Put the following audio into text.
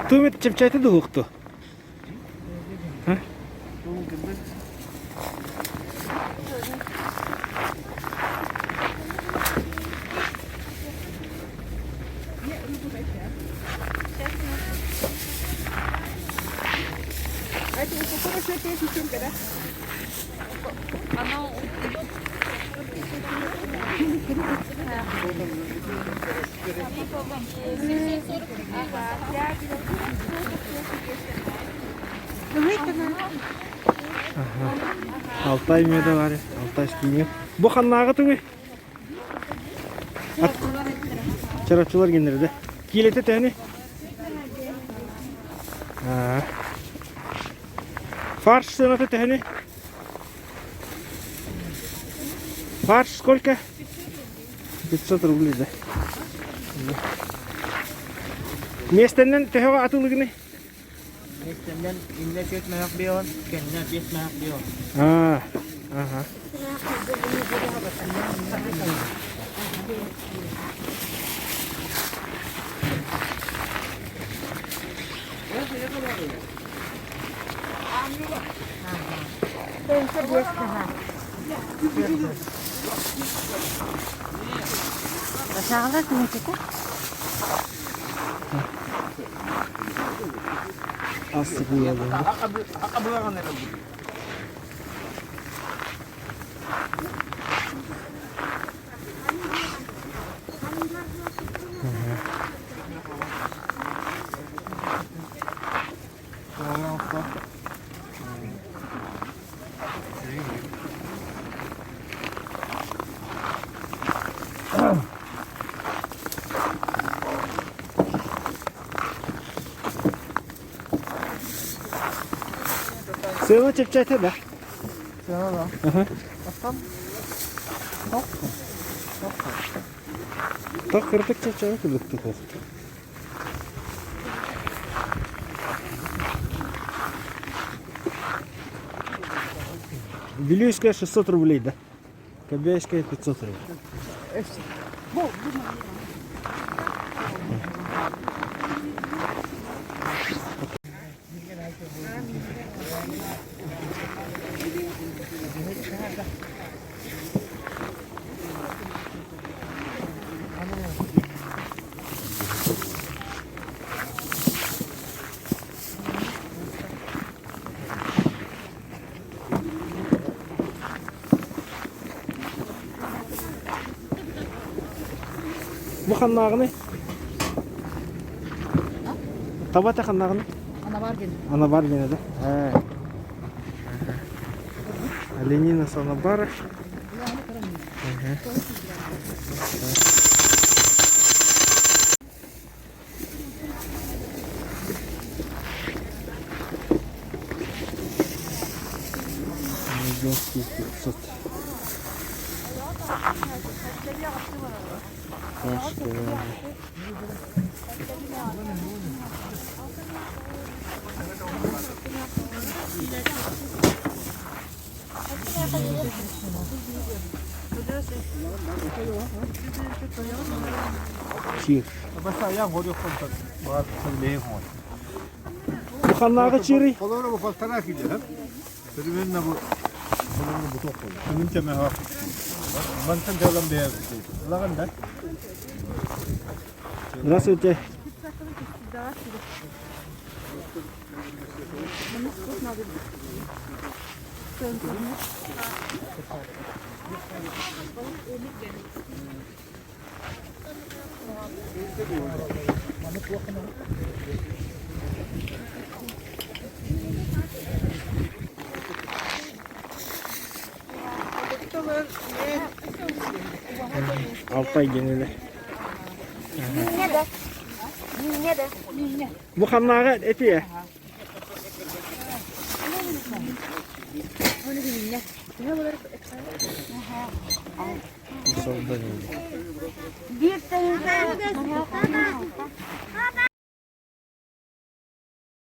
Tumet çepçaytı da huktu. Ha? Altay mı da var ya? Altay skimiyor. Bu kannağı tumi. At. Çarapçılar genleri Kilete tane. Ha. Фарш цена-то тяни. Фарш сколько? 500 рублей, да. Местеннен тәһәгә атылыгыны. Местеннен инде чекмәк бион, кеннән чекмәк бион. Ага. Aşağıda mı çıktı? Aslı bu ya bu. Sığına çepçaytı da. Sana da. Bakalım. Tak kırtık çepçayı kırdık. Белюйская 600 рублей, да? Кобяйская 500 рублей. Bu kanlağını? Tabata kanlağını? Ana var gene de. He. Lenina sana bar. Медвежский 500. Çiğ. Bu kanlağı çiğri. Kolonu bu faltana gidiyor. Sürümünle bu kolonu bu top koyuyor. Sürümünce mehak. Mantan devam değer. Ulan da. Nasıl öte? Altay geneli. Bu kanlağı eti ya. Bu solda neydi? Bir tane